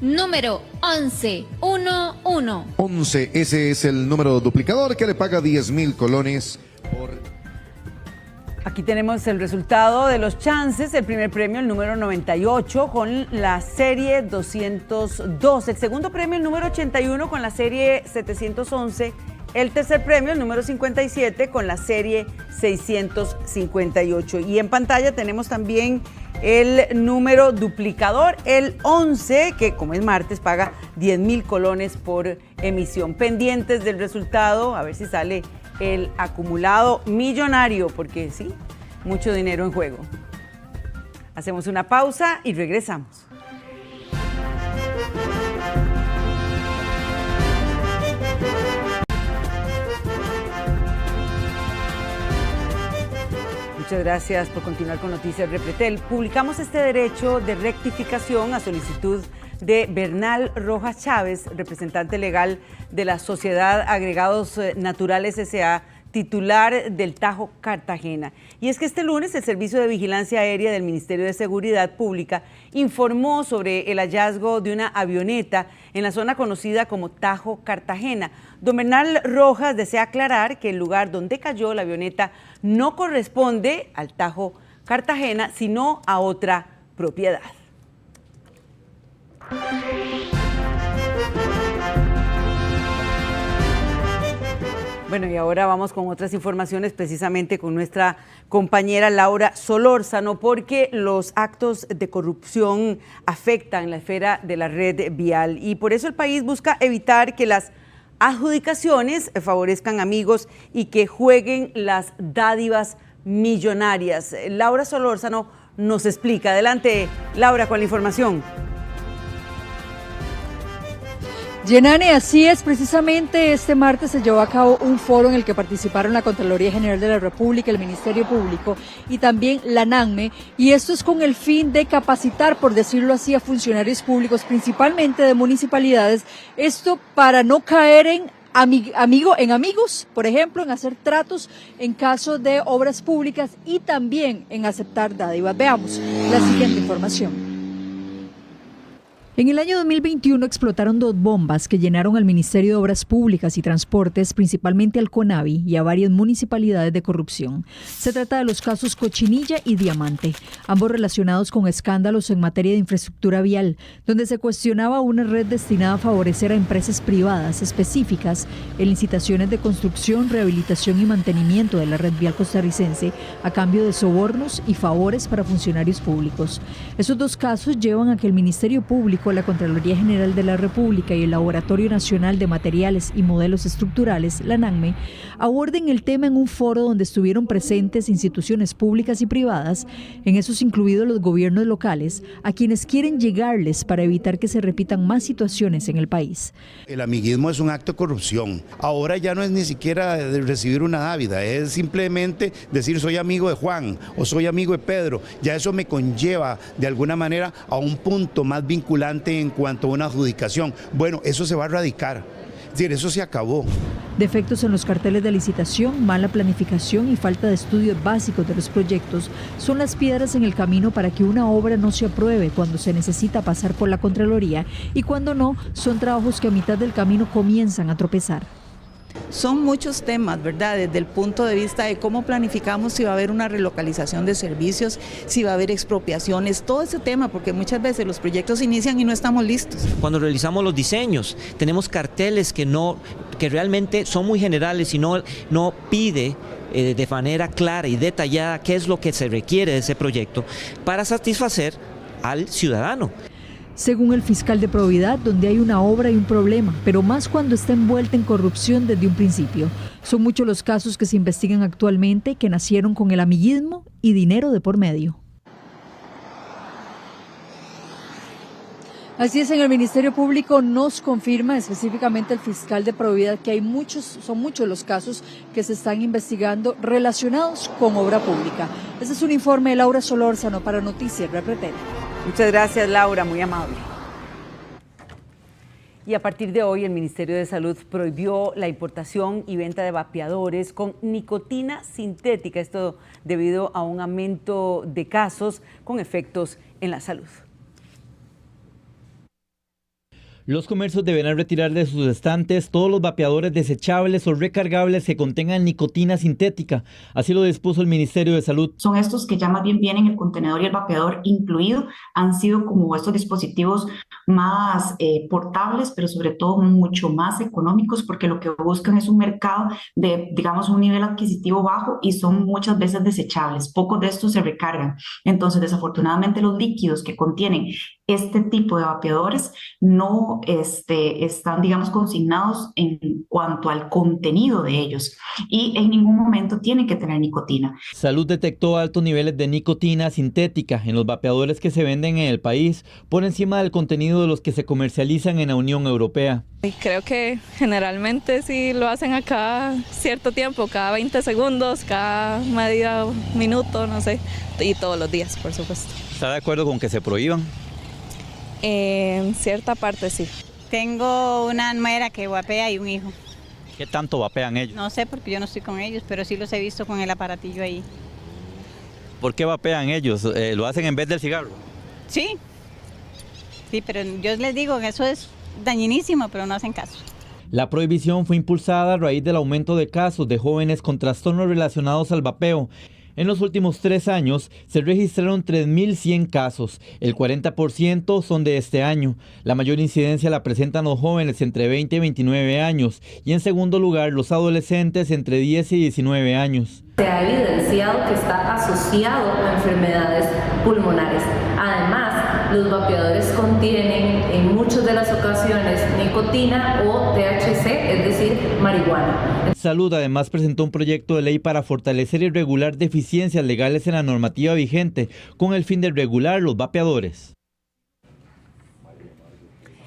Número 1111. 11, ese es el número duplicador que le paga 10,000 colones por... Aquí tenemos el resultado de los chances. El primer premio, el número 98, con la serie 202. El segundo premio, el número 81, con la serie 711. El tercer premio, el número 57, con la serie 658. Y en pantalla tenemos también el número duplicador, el 11, que como es martes paga 10,000 colones por emisión. Pendientes del resultado, a ver si sale el acumulado millonario, porque sí, mucho dinero en juego. Hacemos una pausa y regresamos. Muchas gracias por continuar con Noticias Repretel. Publicamos este derecho de rectificación a solicitud de Bernal Rojas Chávez, representante legal de la Sociedad Agregados Naturales S.A., titular del Tajo Cartagena. Y es que este lunes el Servicio de Vigilancia Aérea del Ministerio de Seguridad Pública informó sobre el hallazgo de una avioneta en la zona conocida como Tajo Cartagena. Don Bernal Rojas desea aclarar que el lugar donde cayó la avioneta no corresponde al Tajo Cartagena, sino a otra propiedad. Bueno, y ahora vamos con otras informaciones, precisamente con nuestra compañera Laura Solórzano, porque los actos de corrupción afectan la esfera de la red vial y por eso el país busca evitar que las adjudicaciones favorezcan amigos y que jueguen las dádivas millonarias. Laura Solórzano nos explica. Adelante, Laura, con la información. Yenane, así es, precisamente este martes se llevó a cabo un foro en el que participaron la Contraloría General de la República, el Ministerio Público y también la NANME, y esto es con el fin de capacitar, por decirlo así, a funcionarios públicos, principalmente de municipalidades, esto para no caer en amigos, por ejemplo, en hacer tratos en caso de obras públicas y también en aceptar dádivas. Veamos la siguiente información. En el año 2021 explotaron 2 bombas que llenaron al Ministerio de Obras Públicas y Transportes, principalmente al CONAVI y a varias municipalidades de corrupción. Se trata de los casos Cochinilla y Diamante, ambos relacionados con escándalos en materia de infraestructura vial, donde se cuestionaba una red destinada a favorecer a empresas privadas específicas en licitaciones de construcción, rehabilitación y mantenimiento de la red vial costarricense a cambio de sobornos y favores para funcionarios públicos. Esos 2 casos llevan a que el Ministerio Público, la Contraloría General de la República y el Laboratorio Nacional de Materiales y Modelos Estructurales, la NANME, aborden el tema en un foro donde estuvieron presentes instituciones públicas y privadas, en esos incluidos los gobiernos locales, a quienes quieren llegarles para evitar que se repitan más situaciones en el país. El amiguismo es un acto de corrupción. Ahora ya no es ni siquiera de recibir una dávida, es simplemente decir soy amigo de Juan o soy amigo de Pedro. Ya eso me conlleva de alguna manera a un punto más vinculante en cuanto a una adjudicación. Bueno, eso se va a erradicar. Es decir, eso se acabó. Defectos en los carteles de licitación, mala planificación y falta de estudios básicos de los proyectos son las piedras en el camino para que una obra no se apruebe cuando se necesita pasar por la Contraloría y cuando no, son trabajos que a mitad del camino comienzan a tropezar. Son muchos temas, ¿verdad? Desde el punto de vista de cómo planificamos si va a haber una relocalización de servicios, si va a haber expropiaciones, todo ese tema, porque muchas veces los proyectos inician y no estamos listos. Cuando realizamos los diseños, tenemos carteles que realmente son muy generales y no pide de manera clara y detallada qué es lo que se requiere de ese proyecto para satisfacer al ciudadano. Según el fiscal de Probidad, donde hay una obra y un problema, pero más cuando está envuelta en corrupción desde un principio. Son muchos los casos que se investigan actualmente que nacieron con el amiguismo y dinero de por medio. Así es, en el Ministerio Público nos confirma específicamente el fiscal de Probidad que son muchos los casos que se están investigando relacionados con obra pública. Este es un informe de Laura Solórzano para Noticias RPT. Muchas gracias, Laura, muy amable. Y a partir de hoy el Ministerio de Salud prohibió la importación y venta de vapeadores con nicotina sintética, esto debido a un aumento de casos con efectos en la salud. Los comercios deberán retirar de sus estantes todos los vapeadores desechables o recargables que contengan nicotina sintética. Así lo dispuso el Ministerio de Salud. Son estos que ya más bien vienen el contenedor y el vapeador incluido. Han sido como estos dispositivos más portables, pero sobre todo mucho más económicos, porque lo que buscan es un mercado de, digamos, un nivel adquisitivo bajo y son muchas veces desechables. Pocos de estos se recargan. Entonces, desafortunadamente, los líquidos que contienen este tipo de vapeadores no están, digamos, consignados en cuanto al contenido de ellos y en ningún momento tienen que tener nicotina. Salud detectó altos niveles de nicotina sintética en los vapeadores que se venden en el país, por encima del contenido de los que se comercializan en la Unión Europea. Creo que generalmente sí lo hacen a cada cierto tiempo, cada 20 segundos, cada medio minuto, no sé, y todos los días, por supuesto. ¿Está de acuerdo con que se prohíban? En cierta parte sí. Tengo una nuera que vapea y un hijo. ¿Qué tanto vapean ellos? No sé porque yo no estoy con ellos, pero sí los he visto con el aparatillo ahí. ¿Por qué vapean ellos? ¿Lo hacen en vez del cigarro? Sí, pero yo les digo que eso es dañinísimo, pero no hacen caso. La prohibición fue impulsada a raíz del aumento de casos de jóvenes con trastornos relacionados al vapeo. En los últimos 3 años se registraron 3.100 casos, el 40% son de este año. La mayor incidencia la presentan los jóvenes entre 20 y 29 años y en segundo lugar los adolescentes entre 10 y 19 años. Se ha evidenciado que está asociado a enfermedades pulmonares. Además, los vapeadores contienen en muchas de las ocasiones nicotina o THC, es decir, marihuana. Salud además presentó un proyecto de ley para fortalecer y regular deficiencias legales en la normativa vigente con el fin de regular los vapeadores.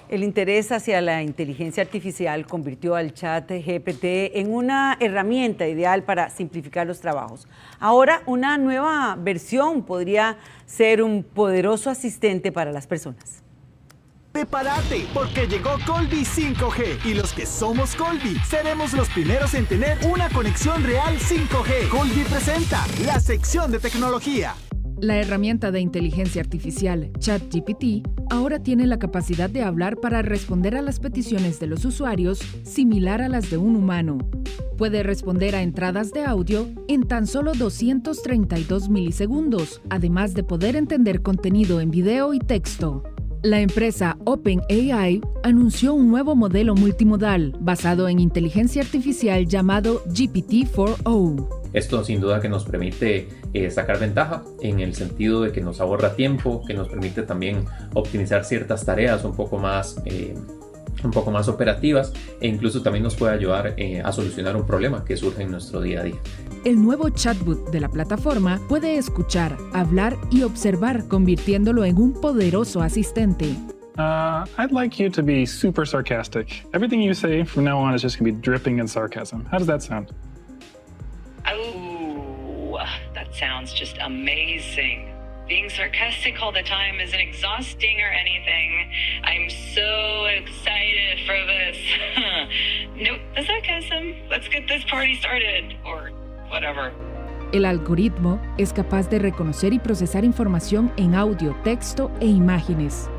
El interés hacia la inteligencia artificial convirtió al chat GPT en una herramienta ideal para simplificar los trabajos. Ahora, una nueva versión podría ser un poderoso asistente para las personas. Prepárate, porque llegó Colby 5G y los que somos Colby seremos los primeros en tener una conexión real 5G. Colby presenta la sección de tecnología. La herramienta de inteligencia artificial ChatGPT ahora tiene la capacidad de hablar para responder a las peticiones de los usuarios similar a las de un humano. Puede responder a entradas de audio en tan solo 232 milisegundos, además de poder entender contenido en video y texto. La empresa OpenAI anunció un nuevo modelo multimodal basado en inteligencia artificial llamado GPT-4o. Esto sin duda que nos permite sacar ventaja en el sentido de que nos ahorra tiempo, que nos permite también optimizar ciertas tareas un poco más operativas e incluso también nos puede ayudar a solucionar un problema que surge en nuestro día a día. El nuevo chatbot de la plataforma puede escuchar, hablar y observar, convirtiéndolo en un poderoso asistente. I'd like you to be super sarcastic. Everything you say from now on is just going to be dripping in sarcasm. How does that sound? Oh, that sounds just amazing. Being sarcastic all the time isn't exhausting or anything. I'm so excited for this. Nope, the sarcasm. Let's get this party started, or whatever. El algoritmo es capaz de reconocer y procesar información en audio, texto e imágenes.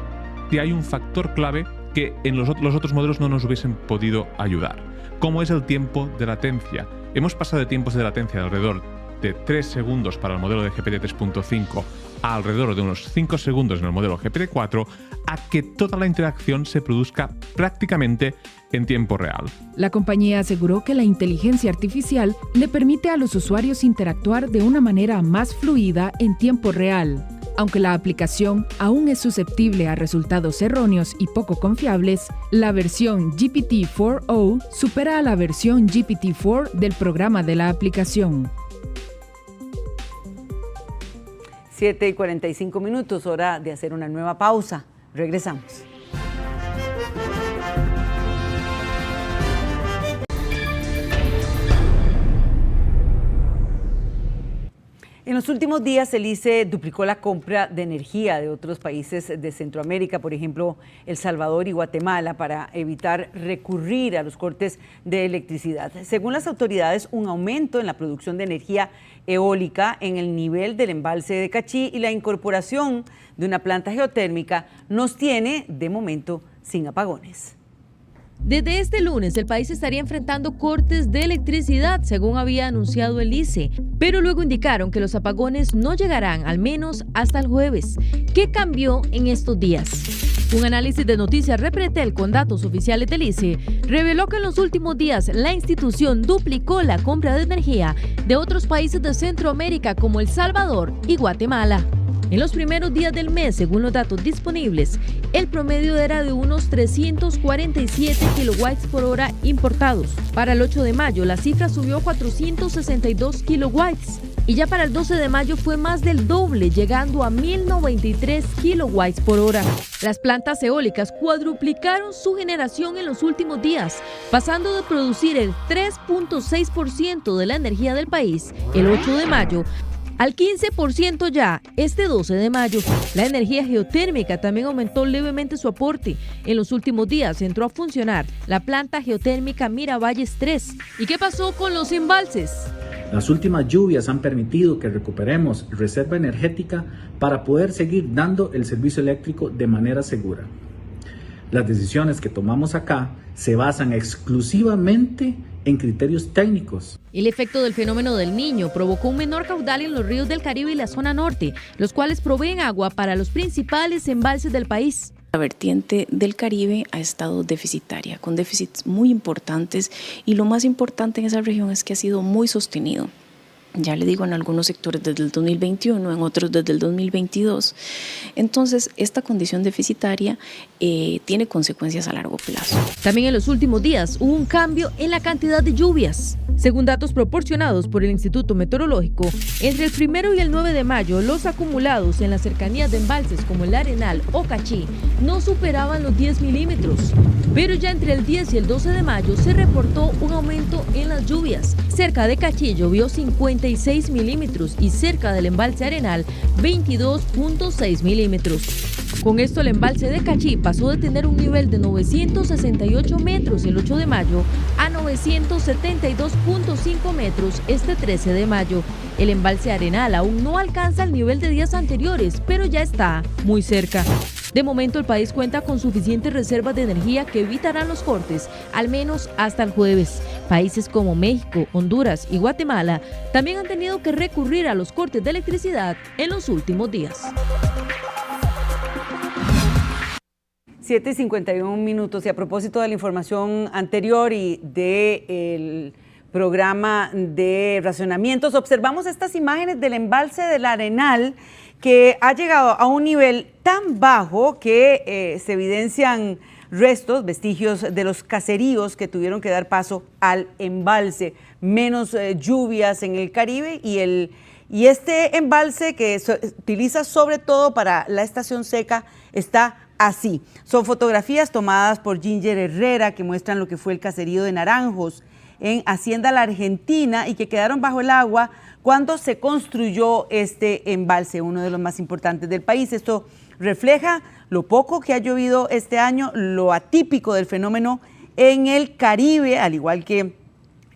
Y hay un factor clave que en los otros modelos no nos hubiesen podido ayudar, como es el tiempo de latencia. Hemos pasado de tiempos de latencia de alrededor de 3 segundos para el modelo de GPT 3.5 a alrededor de unos 5 segundos en el modelo GPT-4 a que toda la interacción se produzca prácticamente en tiempo real. La compañía aseguró que la inteligencia artificial le permite a los usuarios interactuar de una manera más fluida en tiempo real. Aunque la aplicación aún es susceptible a resultados erróneos y poco confiables, la versión GPT-4o supera a la versión GPT-4 del programa de la aplicación. 7:45, hora de hacer una nueva pausa. Regresamos. En los últimos días, el ICE duplicó la compra de energía de otros países de Centroamérica, por ejemplo, El Salvador y Guatemala, para evitar recurrir a los cortes de electricidad. Según las autoridades, un aumento en la producción de energía eólica en el nivel del embalse de Cachí y la incorporación de una planta geotérmica nos tiene, de momento, sin apagones. Desde este lunes, el país estaría enfrentando cortes de electricidad, según había anunciado el ICE, pero luego indicaron que los apagones no llegarán al menos hasta el jueves. ¿Qué cambió en estos días? Un análisis de Noticias Repretel con datos oficiales del ICE reveló que en los últimos días la institución duplicó la compra de energía de otros países de Centroamérica como El Salvador y Guatemala. En los primeros días del mes, según los datos disponibles, el promedio era de unos 347 kilowatts por hora importados. Para el 8 de mayo, la cifra subió a 462 kilowatts. Y ya para el 12 de mayo fue más del doble, llegando a 1.093 kilowatts por hora. Las plantas eólicas cuadruplicaron su generación en los últimos días, pasando de producir el 3.6% de la energía del país el 8 de mayo al 15% ya este 12 de mayo. La energía geotérmica también aumentó levemente su aporte. En los últimos días entró a funcionar la planta geotérmica Miravalles 3. ¿Y qué pasó con los embalses? Las últimas lluvias han permitido que recuperemos reserva energética para poder seguir dando el servicio eléctrico de manera segura. las decisiones que tomamos acá se basan exclusivamente en criterios técnicos. El efecto del fenómeno del Niño provocó un menor caudal en los ríos del Caribe y la zona norte, los cuales proveen agua para los principales embalses del país. La vertiente del Caribe ha estado deficitaria, con déficits muy importantes, y lo más importante en esa región es que ha sido muy sostenido. Ya le digo, en algunos sectores desde el 2021, en otros desde el 2022. Entonces, esta condición deficitaria tiene consecuencias a largo plazo. También en los últimos días hubo un cambio en la cantidad de lluvias. Según datos proporcionados por el Instituto Meteorológico, entre el 1 y el 9 de mayo, los acumulados en las cercanías de embalses como el Arenal o Cachí no superaban los 10 milímetros. Pero ya entre el 10 y el 12 de mayo se reportó un aumento en las lluvias. Cerca de Cachí llovió 56 milímetros y cerca del embalse Arenal 22.6 milímetros. Con esto el embalse de Cachí pasó de tener un nivel de 968 metros el 8 de mayo a 972.5 metros este 13 de mayo. El embalse Arenal aún no alcanza el nivel de días anteriores, pero ya está muy cerca. De momento el país cuenta con suficientes reservas de energía que evitarán los cortes, al menos hasta el jueves. Países como México, Honduras y Guatemala también han tenido que recurrir a los cortes de electricidad en los últimos días. 7:51 y a propósito de la información anterior y del programa de racionamientos, observamos estas imágenes del embalse del Arenal que ha llegado a un nivel tan bajo que se evidencian restos, vestigios de los caseríos que tuvieron que dar paso al embalse. Menos lluvias en el Caribe y este embalse que se utiliza sobre todo para la estación seca está así. Son fotografías tomadas por Ginger Herrera que muestran lo que fue el caserío de Naranjos en Hacienda La Argentina y que quedaron bajo el agua cuando se construyó este embalse, uno de los más importantes del país. Esto refleja lo poco que ha llovido este año, lo atípico del fenómeno en el Caribe, al igual que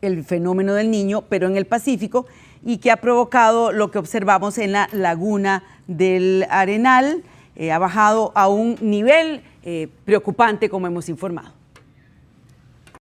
el fenómeno del Niño, pero en el Pacífico, y que ha provocado lo que observamos en la laguna del Arenal. Ha bajado a un nivel preocupante, como hemos informado.